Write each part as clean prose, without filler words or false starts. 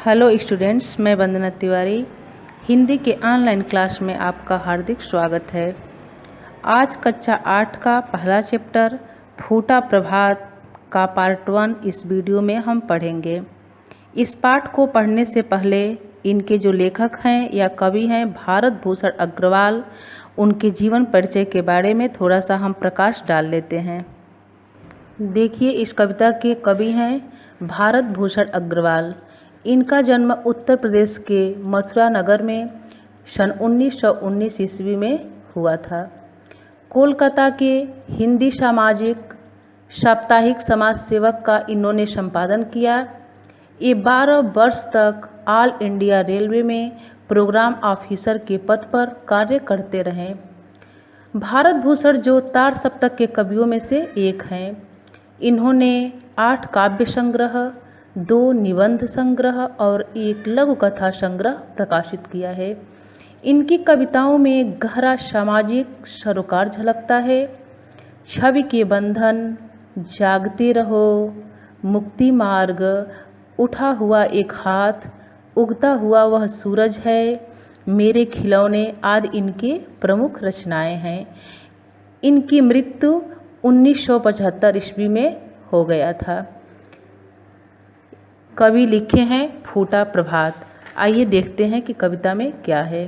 Hello students, मैं वंदना तिवारी हिंदी के online class में आपका हार्दिक स्वागत है। आज कक्षा 8 का पहला चैप्टर फूटा प्रभात का पार्ट 1 इस वीडियो में हम पढ़ेंगे। इस पाठ को पढ़ने से पहले इनके जो लेखक हैं या कवि हैं भारत भूषण अग्रवाल, उनके जीवन परिचय के बारे में थोड़ा सा हम प्रकाश डाल लेते हैं। देखिए, इस कविता के कवि हैं भारत भूषण अग्रवाल। इनका जन्म उत्तर प्रदेश के मथुरा नगर में सन 1919 ईस्वी में हुआ था। कोलकाता के हिंदी सामाजिक साप्ताहिक समाज सेवक का इन्होंने संपादन किया। ये 12 वर्ष तक ऑल इंडिया रेलवे में प्रोग्राम ऑफिसर के पद पर कार्य करते रहे। भारत भूषण जो तार सप्तक के कवियों में से एक हैं। इन्होंने 8 काव्य संग्रह, 2 निबंध संग्रह और 1 लघु कथा संग्रह प्रकाशित किया है। इनकी कविताओं में गहरा सामाजिक सरोकार झलकता है। छवि के बंधन, जागते रहो, मुक्ति मार्ग, उठा हुआ एक हाथ, उगता हुआ वह सूरज है, मेरे खिलौने आदि इनके प्रमुख रचनाएं हैं। इनकी मृत्यु 1975 ईस्वी में हो गया था। कवि लिखे हैं फूटा प्रभात। आइए देखते हैं कि कविता में क्या है।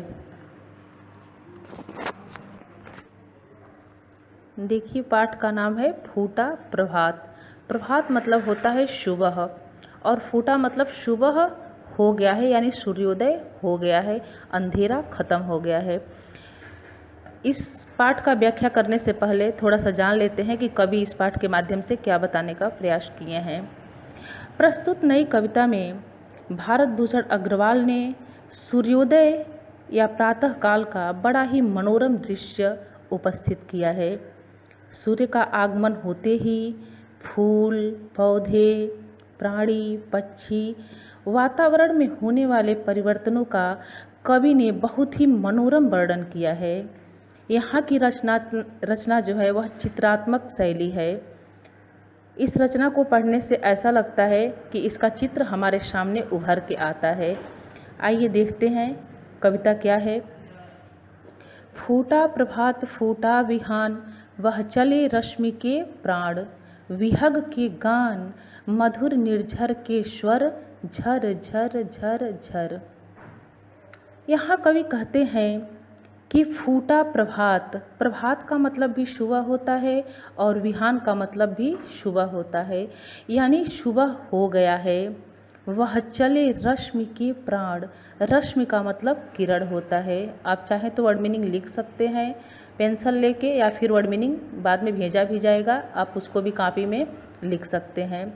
देखिए, पाठ का नाम है फूटा प्रभात। प्रभात मतलब होता है सुबह और फूटा मतलब सुबह हो गया है, यानी सूर्योदय हो गया है, अंधेरा खत्म हो गया है। इस पाठ का व्याख्या करने से पहले थोड़ा सा जान लेते हैं कि कवि इस पाठ के माध्यम से क्या बताने का प्रयास किए हैं। प्रस्तुत नई कविता में भारत भूषण अग्रवाल ने सूर्योदय या प्रातः काल का बड़ा ही मनोरम दृश्य उपस्थित किया है। सूर्य का आगमन होते ही फूल, पौधे, प्राणी, पक्षी, वातावरण में होने वाले परिवर्तनों का कवि ने बहुत ही मनोरम वर्णन किया है। यहाँ की रचना जो है वह चित्रात्मक शैली है। इस रचना को पढ़ने से ऐसा लगता है कि इसका चित्र हमारे सामने उभर के आता है। आइए देखते हैं कविता क्या है। फूटा प्रभात फूटा विहान, वह चले रश्मि के प्राण, विहग के गान, मधुर निर्झर के स्वर, झर झर झर झर। यहाँ कवि कहते हैं कि फूटा प्रभात, प्रभात का मतलब भी सुबह होता है और विहान का मतलब भी सुबह होता है, यानी सुबह हो गया है। वह चले रश्मि के प्राण, रश्मि का मतलब किरण होता है। आप चाहें तो वर्ड मीनिंग लिख सकते हैं पेंसिल लेके, या फिर वर्ड मीनिंग बाद में भेजा भी जाएगा, आप उसको भी कॉपी में लिख सकते हैं।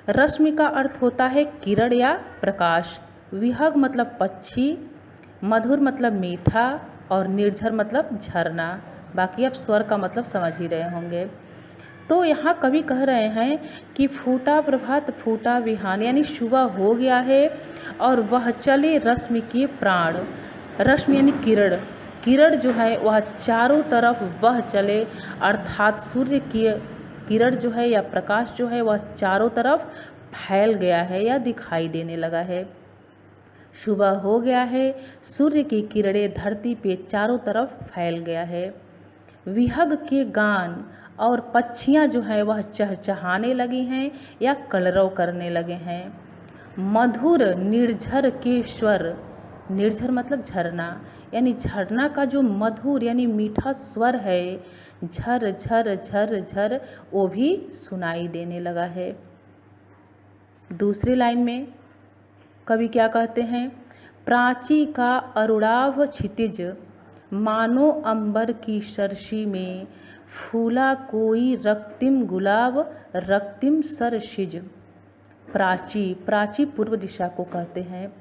रश्मि का अर्थ होता है किरण या प्रकाश। विहग मतलब पक्षी, मधुर मतलब मीठा और निर्झर मतलब झरना। बाकी आप स्वर का मतलब समझ ही रहे होंगे। तो यहाँ कवि कह रहे हैं कि फूटा प्रभात फूटा विहान, यानी सुबह हो गया है और वह चले रश्मि के प्राण। रश्मि यानी किरण, किरण जो है वह चारों तरफ वह चले, अर्थात सूर्य की किरण जो है या प्रकाश जो है वह चारों तरफ फैल गया है या दिखाई देने लगा है। सुबह हो गया है, सूर्य की किरणें धरती पे चारों तरफ फैल गया है। विहग के गान, और पक्षियाँ जो है वह चहचहाने लगी हैं या कलरव करने लगे हैं। मधुर निर्झर के स्वर, निर्झर मतलब झरना, यानी झरना का जो मधुर यानी मीठा स्वर है, झर झर झर झर, वो भी सुनाई देने लगा है। दूसरी लाइन में कवि क्या कहते हैं। प्राची का अरुणाभ क्षितिज, मानो अंबर की सरसी में, फूला कोई रक्तिम गुलाब, रक्तिम सरसिज। प्राची, प्राची पूर्व दिशा को कहते हैं।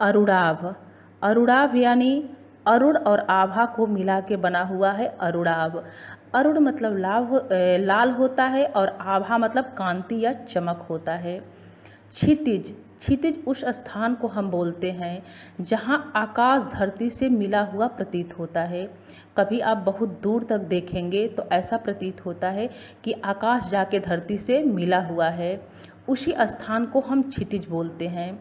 अरुणाभ, अरुणाभ यानी अरुण और आभा को मिला के बना हुआ है अरुणाभ। अरुण मतलब लाल होता है और आभा मतलब कांति या चमक होता है। क्षितिज, क्षितिज उस स्थान को हम बोलते हैं जहाँ आकाश धरती से मिला हुआ प्रतीत होता है। कभी आप बहुत दूर तक देखेंगे तो ऐसा प्रतीत होता है कि आकाश जाके धरती से मिला हुआ है, उसी स्थान को हम क्षितिज बोलते हैं।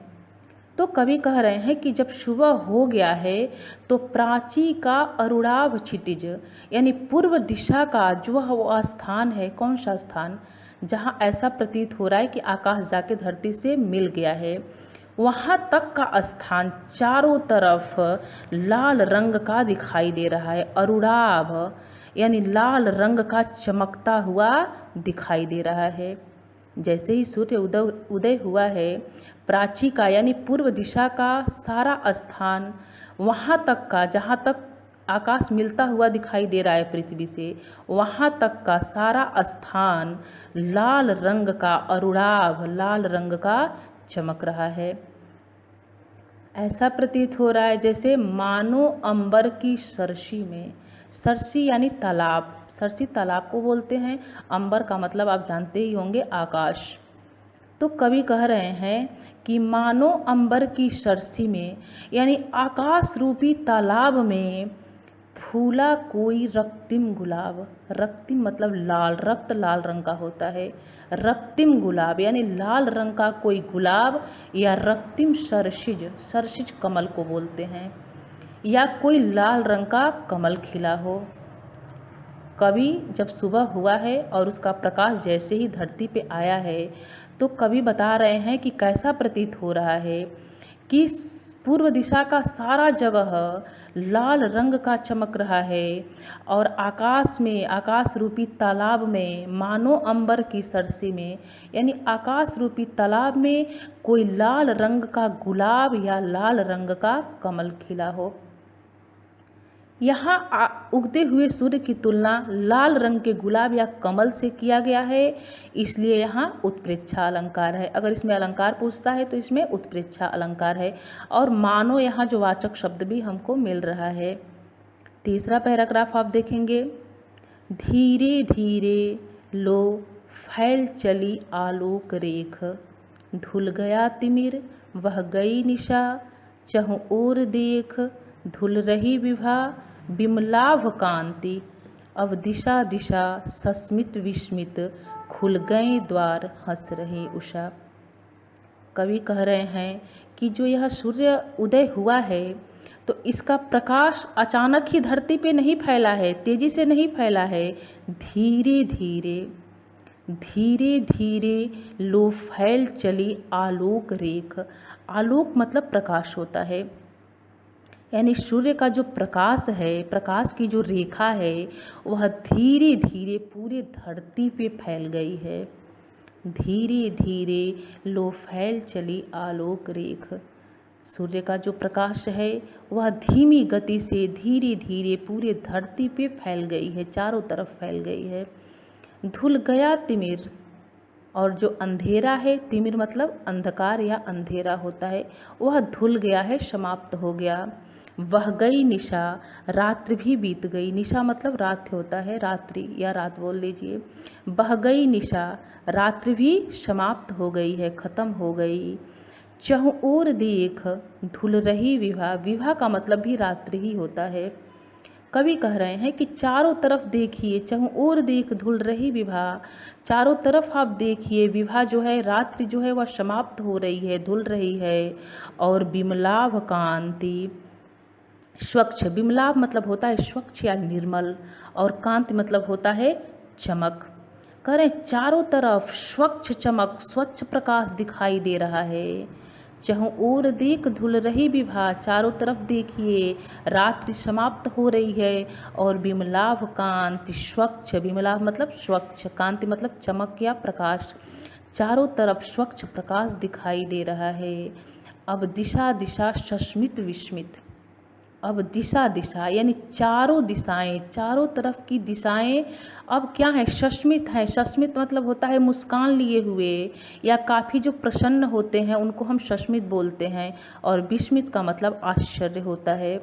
तो कवि कह रहे हैं कि जब सुबह हो गया है तो प्राची का अरुणाभ क्षितिज, यानी पूर्व दिशा का जो वह स्थान है, कौन सा स्थान, जहाँ ऐसा प्रतीत हो रहा है कि आकाश जाके धरती से मिल गया है, वहाँ तक का स्थान चारों तरफ लाल रंग का दिखाई दे रहा है। अरुणाभ यानी लाल रंग का चमकता हुआ दिखाई दे रहा है। जैसे ही सूर्य उदय हुआ है, प्राची का यानी पूर्व दिशा का सारा स्थान, वहाँ तक का, जहाँ तक आकाश मिलता हुआ दिखाई दे रहा है पृथ्वी से, वहाँ तक का सारा स्थान लाल रंग का, अरुणाभ लाल रंग का चमक रहा है। ऐसा प्रतीत हो रहा है जैसे मानो अंबर की सरसी में, सरसी यानी तालाब, सरसी तालाब को बोलते हैं, अंबर का मतलब आप जानते ही होंगे आकाश। तो कवि कह रहे हैं कि मानो अंबर की सरसी में, यानी आकाश रूपी तालाब में फूला कोई रक्तिम गुलाब, रक्तिम मतलब लाल, रक्त लाल रंग का होता है, रक्तिम गुलाब यानी लाल रंग का कोई गुलाब, या रक्तिम सरसिज, सरसिज कमल को बोलते हैं, या कोई लाल रंग का कमल खिला हो। कवि जब सुबह हुआ है और उसका प्रकाश जैसे ही धरती पे आया है, तो कवि बता रहे हैं कि कैसा प्रतीत हो रहा है कि पूर्व दिशा का सारा जगह लाल रंग का चमक रहा है, और आकाश में, आकाश रूपी तालाब में, मानो अंबर की सरसी में, यानी आकाश रूपी तालाब में कोई लाल रंग का गुलाब या लाल रंग का कमल खिला हो। यहाँ उगते हुए सूर्य की तुलना लाल रंग के गुलाब या कमल से किया गया है, इसलिए यहाँ उत्प्रेक्षा अलंकार है। अगर इसमें अलंकार पूछता है तो इसमें उत्प्रेक्षा अलंकार है। और मानो यहाँ जो वाचक शब्द भी हमको मिल रहा है। तीसरा पैराग्राफ आप देखेंगे, धीरे धीरे लो फैल चली आलोक रेख, धुल गया तिमिर वह गई निशा, चहुँ ओर देख धुल रही विभा, बिमलाभ कांति अब दिशा दिशा, सस्मित विस्मित खुल गए द्वार, हंस रही उषा। कवि कह रहे हैं कि जो यह सूर्य उदय हुआ है, तो इसका प्रकाश अचानक ही धरती पे नहीं फैला है, तेजी से नहीं फैला है, धीरे धीरे, धीरे धीरे लो फैल चली आलोक रेख। आलोक मतलब प्रकाश होता है, यानी सूर्य का जो प्रकाश है, प्रकाश की जो रेखा है, वह धीरे धीरे पूरे धरती पे फैल गई है। धीरे धीरे लो फैल चली आलोक रेख। सूर्य का जो प्रकाश है वह धीमी गति से धीरे धीरे पूरे धरती पे फैल गई है, चारों तरफ फैल गई है। धुल गया तिमिर, और जो अंधेरा है, तिमिर मतलब अंधकार या अंधेरा होता है, वह धुल गया है, समाप्त हो गया। वह गई निशा, रात्रि भी बीत गई। निशा मतलब रात होता है, रात्रि या रात बोल लीजिए। बह गई निशा, रात्रि भी समाप्त हो गई है, खत्म हो गई। चहुँ ओर देख धुल रही विभा, विभा का मतलब भी रात्रि ही होता है। कवि कह रहे हैं कि चारों तरफ देखिए, चहुँ ओर देख धुल रही विभा, चारों तरफ आप देखिए, विभा जो है, रात्रि जो है वह समाप्त हो रही है, धुल रही है। और बिमलाभ कांति, स्वच्छ, बिमलाभ मतलब होता है स्वच्छ या निर्मल, और कांति मतलब होता है चमक। करें चारों तरफ स्वच्छ चमक, स्वच्छ प्रकाश दिखाई दे रहा है। चहुँ ओर देख धुल रही विभा, चारों तरफ देखिए, रात्रि समाप्त हो रही है। और बिमलाभ कांति, स्वच्छ, बिमलाभ मतलब स्वच्छ, कांति मतलब चमक या प्रकाश, चारों तरफ स्वच्छ प्रकाश दिखाई दे रहा है। अब दिशा दिशा सस्मित विस्मित, अब दिशा दिशा यानी चारों दिशाएं, चारों तरफ की दिशाएं अब क्या है, सस्मित हैं। सस्मित मतलब होता है मुस्कान लिए हुए, या काफ़ी जो प्रसन्न होते हैं उनको हम सस्मित बोलते हैं। और विस्मित का मतलब आश्चर्य होता है।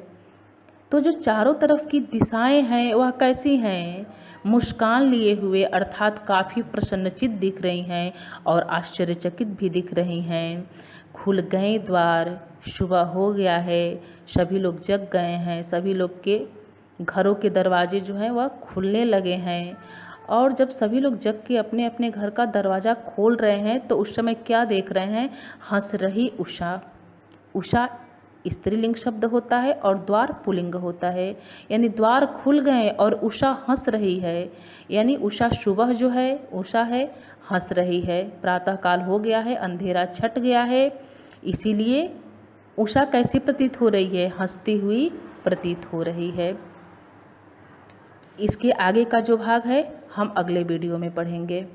तो जो चारों तरफ की दिशाएं हैं वह कैसी हैं, मुस्कान लिए हुए, अर्थात काफ़ी प्रसन्नचित दिख रही हैं और आश्चर्यचकित भी दिख रही हैं। खुल गए द्वार, सुबह हो गया है, सभी लोग जग गए हैं, सभी लोग के घरों के दरवाजे जो हैं वह खुलने लगे हैं। और जब सभी लोग जग के अपने अपने घर का दरवाज़ा खोल रहे हैं तो उस समय क्या देख रहे हैं, हंस रही उषा। उषा स्त्रीलिंग शब्द होता है और द्वार पुल्लिंग होता है। यानी द्वार खुल गए और उषा हंस रही है, यानी उषा सुबह जो है उषा है हंस रही है। प्रातःकाल हो गया है, अंधेरा छट गया है, इसीलिए उषा कैसी प्रतीत हो रही है? हंसती हुई प्रतीत हो रही है। इसके आगे का जो भाग है हम अगले वीडियो में पढ़ेंगे।